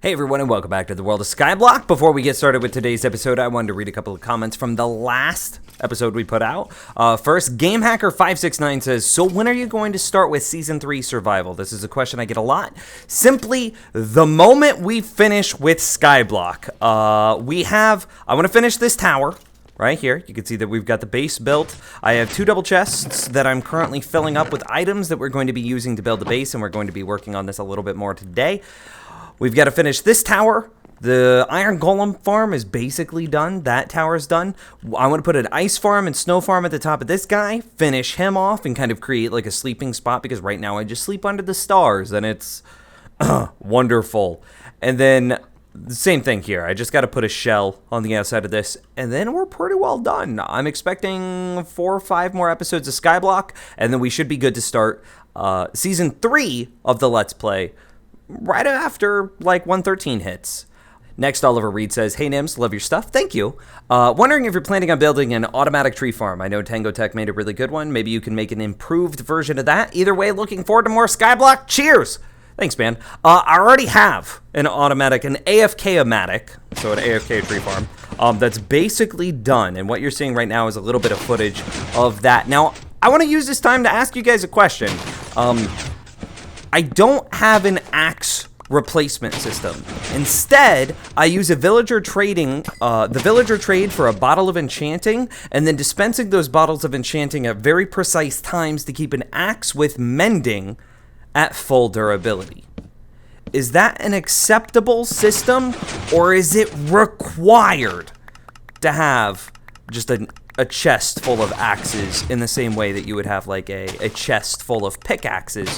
Hey everyone, and welcome back to the world of Skyblock. Before we get started with today's episode, I wanted to read a couple of comments from the last episode we put out. First, GameHacker569 says, so when are you going to start with Season 3 Survival? This is a question I get a lot. Simply, the moment we finish with Skyblock. I want to finish this tower. Right here, you can see that we've got the base built. I have 2 double chests that I'm currently filling up with items that we're going to be using to build the base, and we're going to be working on this a little bit more today. We've got to finish this tower. The iron golem farm is basically done. That tower is done. I want to put an ice farm and snow farm at the top of this guy, finish him off, and kind of create like a sleeping spot, because right now I just sleep under the stars, and it's wonderful. And then the same thing here. I just got to put a shell on the outside of this, and then we're pretty well done. I'm expecting 4 or 5 more episodes of Skyblock, and then we should be good to start Season 3 of the Let's Play right after like 113 hits. Next, Oliver Reed says, hey Nims, love your stuff. Thank you. Wondering if you're planning on building an automatic tree farm. I know Tango Tech made a really good one. Maybe you can make an improved version of that. Either way, looking forward to more Skyblock. Cheers! Thanks, man. I already have an AFK-o-matic, so an AFK tree farm, that's basically done. And what you're seeing right now is a little bit of footage of that. Now, I want to use this time to ask you guys a question. I don't have an axe replacement system. Instead, I use a villager trading, the villager trade for a bottle of enchanting, and then dispensing those bottles of enchanting at very precise times to keep an axe with mending at full durability. Is that an acceptable system, or is it required to have just a chest full of axes in the same way that you would have like a chest full of pickaxes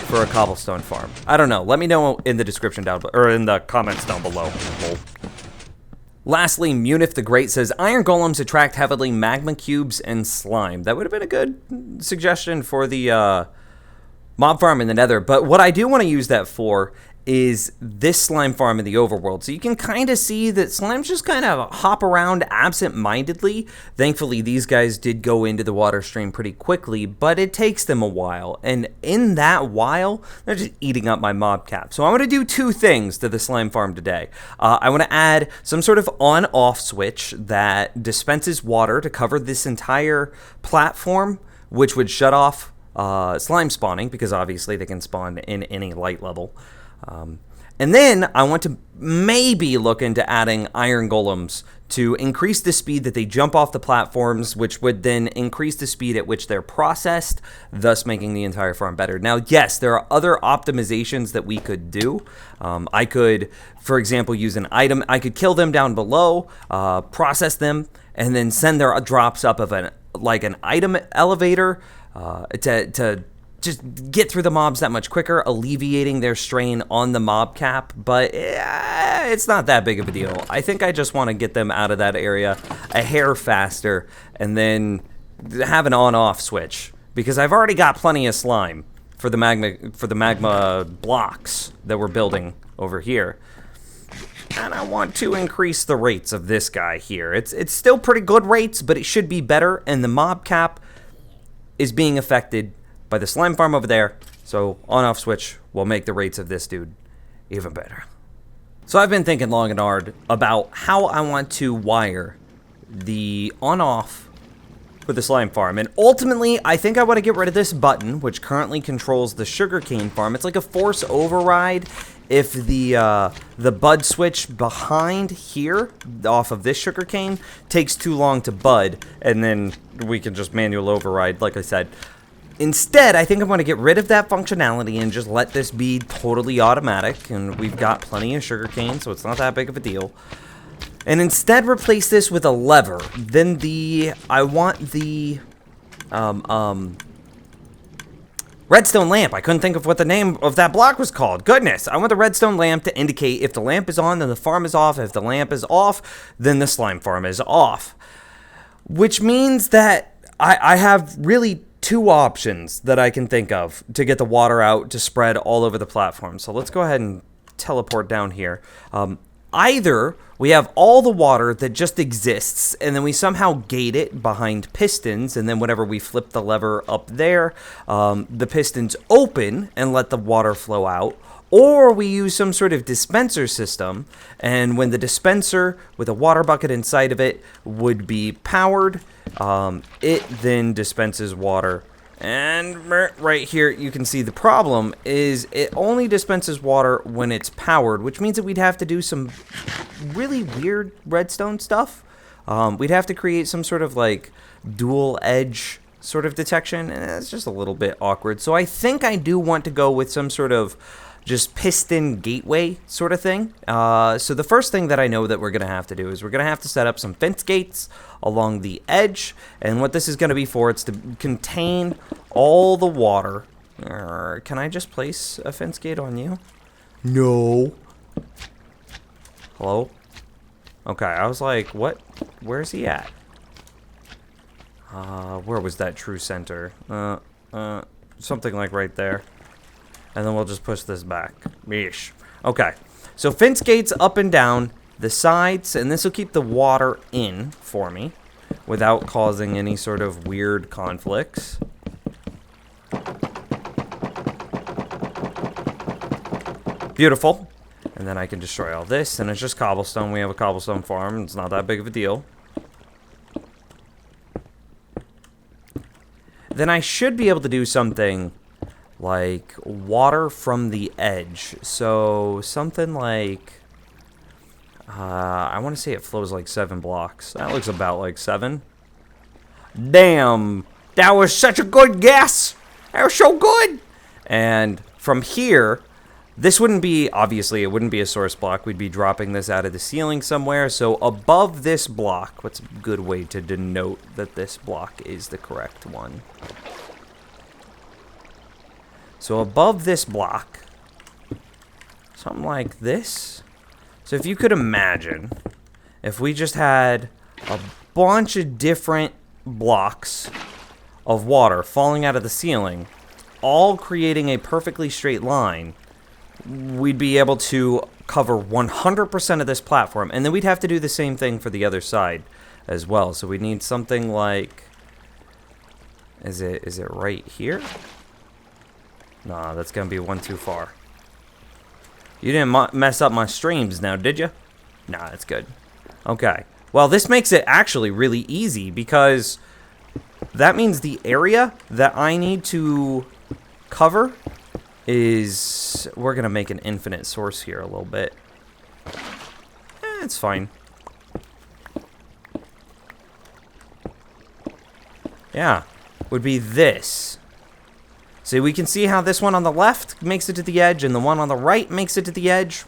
for a cobblestone farm? I don't know. Let me know in the description down or in the comments down below. Lastly, Munif the Great says, iron golems attract heavily magma cubes and slime. That would have been a good suggestion for the mob farm in the nether, but what I do want to use that for is this slime farm in the overworld. So you can kind of see that slimes just kind of hop around absent-mindedly. Thankfully, these guys did go into the water stream pretty quickly, but it takes them a while. And in that while, they're just eating up my mob cap. So I'm going to do 2 things to the slime farm today. I want to add some sort of on-off switch that dispenses water to cover this entire platform, which would shut off slime spawning, because obviously they can spawn in any light level. And then I want to maybe look into adding iron golems to increase the speed that they jump off the platforms, which would then increase the speed at which they're processed, thus making the entire farm better. Now, yes, there are other optimizations that we could do. I could, for example, use an item. I could kill them down below, process them, and then send their drops up of an item elevator to just get through the mobs that much quicker, alleviating their strain on the mob cap, but it's not that big of a deal. I think I just want to get them out of that area a hair faster, and then have an on-off switch, because I've already got plenty of slime for the magma blocks that we're building over here. And I want to increase the rates of this guy here. It's still pretty good rates, but it should be better, and the mob cap is being affected by the slime farm over there, so on-off switch will make the rates of this dude even better. So I've been thinking long and hard about how I want to wire the on-off for the slime farm, and ultimately I think I want to get rid of this button, which currently controls the sugarcane farm. It's like a force override. If the bud switch behind here off of this sugarcane takes too long to bud, and then we can just manual override, like I said. Instead, I think I'm going to get rid of that functionality and just let this be totally automatic, and we've got plenty of sugarcane, so it's not that big of a deal. And instead replace this with a lever. Then I want the redstone lamp. I couldn't think of what the name of that block was called. Goodness, I want the redstone lamp to indicate if the lamp is on, then the farm is off. If the lamp is off, then the slime farm is off. Which means that I have really 2 options that I can think of to get the water out to spread all over the platform. So let's go ahead and teleport down here. Either we have all the water that just exists, and then we somehow gate it behind pistons, and then whenever we flip the lever up there, the pistons open and let the water flow out. Or we use some sort of dispenser system, and when the dispenser with a water bucket inside of it would be powered, it then dispenses water. And right here, you can see the problem is it only dispenses water when it's powered, which means that we'd have to do some really weird redstone stuff. We'd have to create some sort of like dual edge sort of detection, and it's just a little bit awkward. So I think I do want to go with some sort of just piston gateway sort of thing. So the first thing that I know that we're going to have to do is we're going to have to set up some fence gates along the edge. And what this is going to be for, it's to contain all the water. Can I just place a fence gate on you? No. Hello? Okay, I was like, what? Where's he at? Where was that true center? Something like right there. And then we'll just push this back. Yeesh. Okay. So fence gates up and down the sides, and this will keep the water in for me without causing any sort of weird conflicts. Beautiful. And then I can destroy all this, and it's just cobblestone. We have a cobblestone farm. It's not that big of a deal. Then I should be able to do something like water from the edge. So something like, I want to say it flows like 7 blocks. That looks about like 7. Damn, that was such a good guess. That was so good. And from here, this wouldn't be, obviously, it wouldn't be a source block. We'd be dropping this out of the ceiling somewhere. So above this block, what's a good way to denote that this block is the correct one? So above this block, something like this. So if you could imagine, if we just had a bunch of different blocks of water falling out of the ceiling, all creating a perfectly straight line, we'd be able to cover 100% of this platform. And then we'd have to do the same thing for the other side as well. So we need something like, is it right here? Nah, that's gonna be one too far. You didn't mess up my streams now, did you? Nah, that's good. Okay. Well, this makes it actually really easy because that means the area that I need to cover is, we're gonna make an infinite source here a little bit. It's fine. Yeah, would be this. So we can see how this one on the left makes it to the edge and the one on the right makes it to the edge.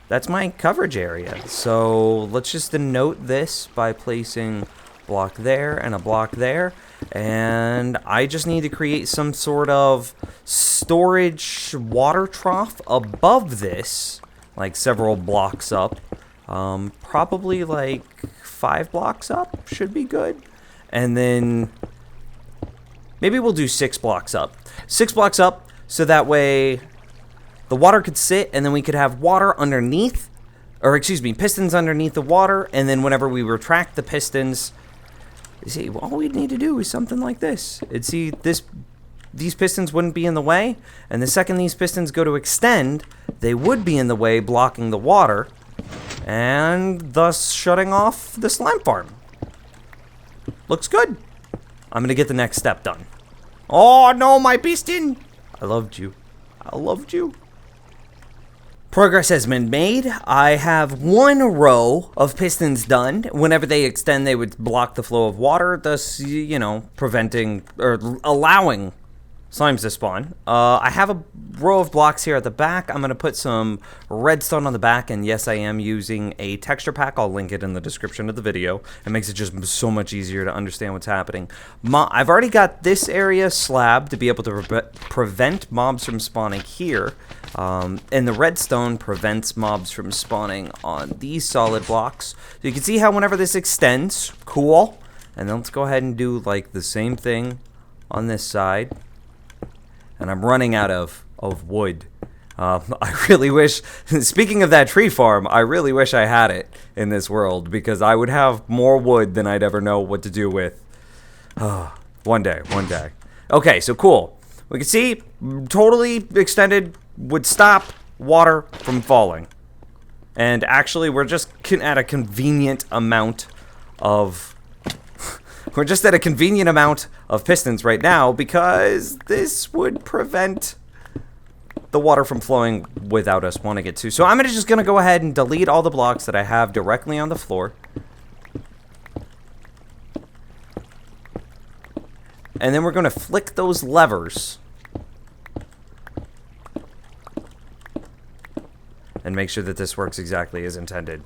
That's my coverage area. So let's just denote this by placing a block there and a block there. And I just need to create some sort of storage water trough above this, like several blocks up. Probably like 5 blocks up should be good. And then maybe we'll do 6 blocks up. 6 blocks up, so that way the water could sit, and then we could have water underneath, or excuse me, pistons underneath the water, and then whenever we retract the pistons, see, all we'd need to do is something like this. See, these pistons wouldn't be in the way, and the second these pistons go to extend, they would be in the way, blocking the water, and thus shutting off the slime farm. Looks good. I'm gonna get the next step done. Oh no, my piston! I loved you. I loved you. Progress has been made. I have 1 row of pistons done. Whenever they extend, they would block the flow of water, thus, you know, preventing or allowing slimes to spawn. I have a row of blocks here at the back. I'm going to put some redstone on the back, and yes, I am using a texture pack. I'll link it in the description of the video. It makes it just so much easier to understand what's happening. I've already got this area slabbed to be able to prevent mobs from spawning here, and the redstone prevents mobs from spawning on these solid blocks. So you can see how whenever this extends, cool, and then let's go ahead and do like the same thing on this side. And I'm running out of wood. I really wish, speaking of that tree farm, I really wish I had it in this world because I would have more wood than I'd ever know what to do with. One day. Okay, so cool. We can see, totally extended, would stop, water from falling. And actually, we're just at a convenient amount of... we're just at a convenient amount of pistons right now because this would prevent the water from flowing without us wanting it to. So I'm just going to go ahead and delete all the blocks that I have directly on the floor. And then we're going to flick those levers. And make sure that this works exactly as intended.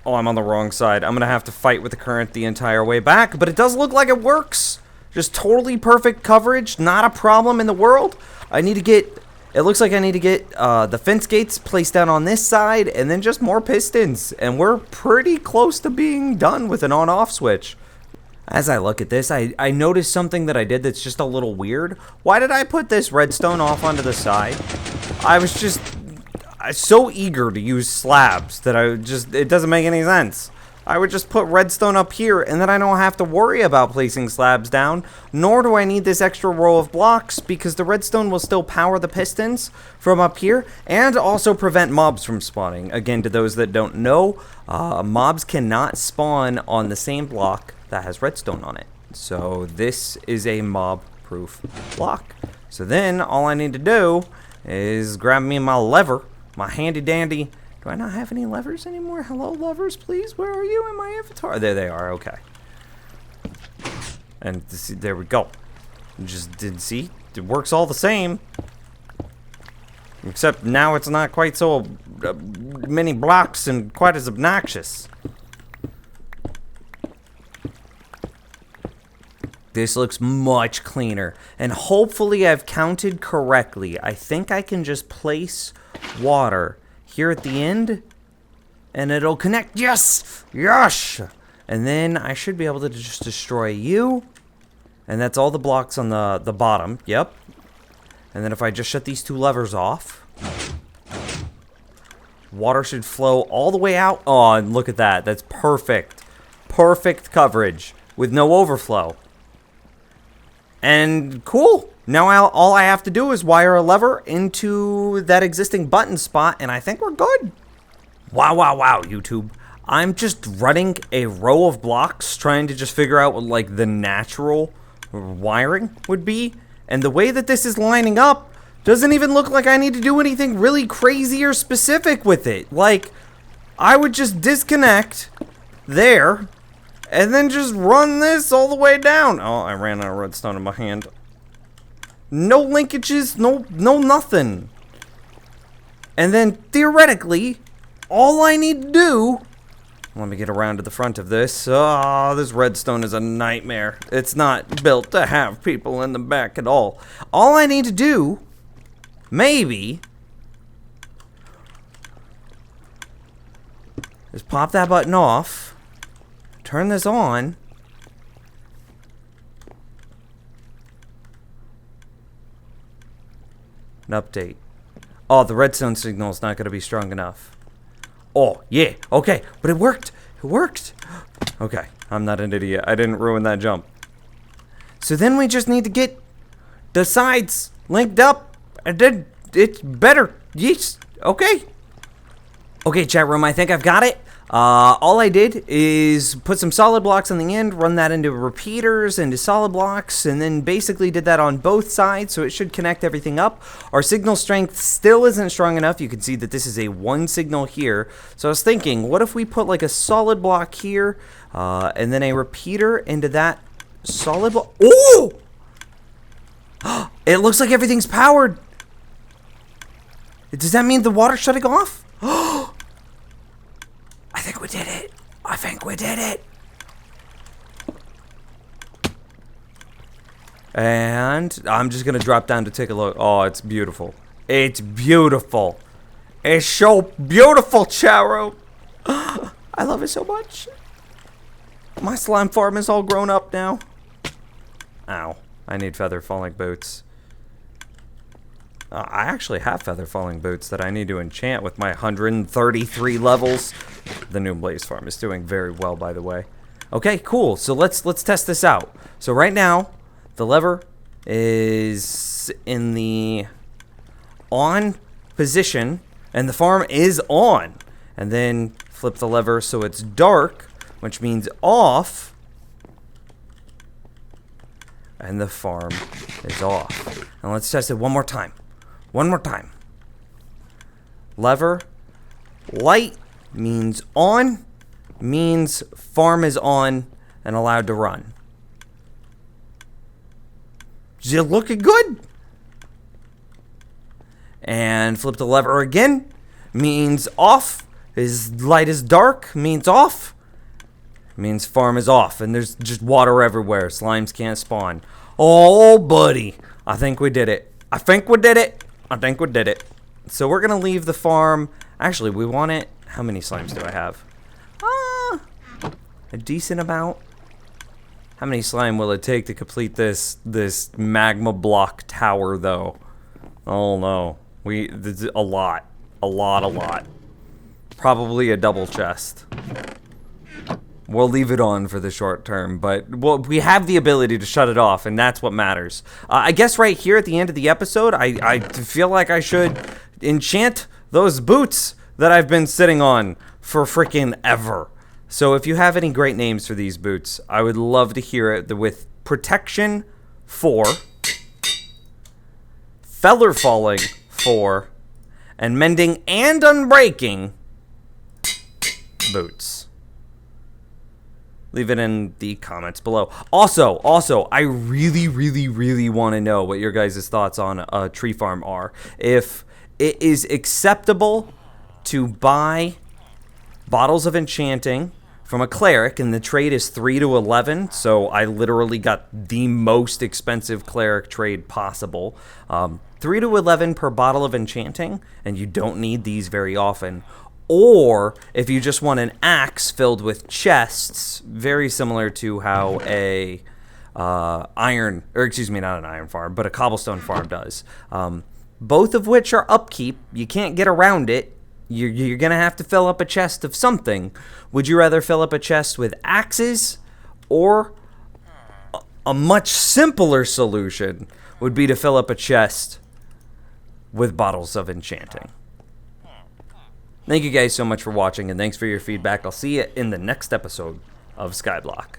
Oh, I'm on the wrong side. I'm going to have to fight with the current the entire way back. But it does look like it works. Just totally perfect coverage. Not a problem in the world. I need to get... It looks like I need to get the fence gates placed down on this side. And then just more pistons. And we're pretty close to being done with an on-off switch. As I look at this, I noticed something that I did that's just a little weird. Why did I put this redstone off onto the side? I was just so eager to use slabs that it doesn't make any sense. I would just put redstone up here and then I don't have to worry about placing slabs down, nor do I need this extra row of blocks because the redstone will still power the pistons from up here and also prevent mobs from spawning. Again, to those that don't know, mobs cannot spawn on the same block that has redstone on it. So this is a mob-proof block. So then all I need to do is grab me my lever, my handy-dandy. Do I not have any levers anymore? Hello, levers, please. Where are you in my inventory? There they are. Okay. And there we go. Just did see. It works all the same. Except now it's not quite so many blocks and quite as obnoxious. This looks much cleaner. And hopefully I've counted correctly. I think I can just place water here at the end, and it'll connect. Yes! Yes! And then I should be able to just destroy you. And that's all the blocks on the bottom. Yep. And then if I just shut these two levers off, water should flow all the way out. Oh, and look at that. That's perfect. Perfect coverage with no overflow. And cool. Now all I have to do is wire a lever into that existing button spot, and I think we're good. Wow, wow, wow, YouTube. I'm just running a row of blocks, trying to just figure out what, like, the natural wiring would be. And the way that this is lining up doesn't even look like I need to do anything really crazy or specific with it. Like, I would just disconnect there, and then just run this all the way down. Oh, I ran out of redstone in my hand. No linkages, no nothing. And then, theoretically, all I need to do... Let me get around to the front of this. Oh, this redstone is a nightmare. It's not built to have people in the back at all. All I need to do, maybe, is pop that button off, turn this on, an update. Oh, the redstone signal is not going to be strong enough. Oh, yeah. Okay. But it worked. It worked. Okay. I'm not an idiot. I didn't ruin that jump. So then we just need to get the sides linked up. And then it's better. Yes. Okay. Okay, chat room. I think I've got it. All I did is put some solid blocks on the end, run that into repeaters, into solid blocks, and then basically did that on both sides, so it should connect everything up. Our signal strength still isn't strong enough. You can see that this is a one signal here. So I was thinking, what if we put like a solid block here, and then a repeater into that solid block? Oh! It looks like everything's powered. Does that mean the water's shutting off? I think we did it. I think we did it. And I'm just going to drop down to take a look. Oh, it's beautiful. It's beautiful. It's so beautiful, Charo. I love it so much. My slime farm is all grown up now. Ow. I need feather falling boots. I actually have feather falling boots that I need to enchant with my 133 levels. The new Blaze farm is doing very well, by the way. Okay, cool. So let's test this out. So right now, the lever is in the on position, and the farm is on. And then flip the lever so it's dark, which means off, and the farm is off. And let's test it one more time. One more time. Lever, light means on, means farm is on and allowed to run. Is it looking good? And flip the lever again, means off. His light is dark, means off. Means farm is off, and there's just water everywhere. Slimes can't spawn. Oh, buddy. I think we did it. I think we did it. I think we did it. So we're going to leave the farm. Come we want it. How many slimes do I have? A decent amount. How many slime will it take to complete this magma block tower, though? Oh, no. A lot. A lot. Probably a double chest. We'll leave it on for the short term, but we have the ability to shut it off, and that's what matters. I guess right here at the end of the episode, I feel like I should enchant those boots that I've been sitting on for freaking ever. So if you have any great names for these boots, I would love to hear it. With protection 4, feather falling 4, and mending and unbreaking boots. Leave it in the comments below. Also, I really want to know what your guys' thoughts on a tree farm are. If it is acceptable to buy bottles of enchanting from a cleric, and the trade is 3 to 11, so I literally got the most expensive cleric trade possible. 3 to 11 per bottle of enchanting, and you don't need these very often. Or if you just want an axe filled with chests, very similar to how a not an iron farm, but a cobblestone farm does. Both of which are upkeep. You can't get around it. You're going to have to fill up a chest of something. Would you rather fill up a chest with axes, or a much simpler solution would be to fill up a chest with bottles of enchanting? Thank you guys so much for watching, and thanks for your feedback. I'll see you in the next episode of Skyblock.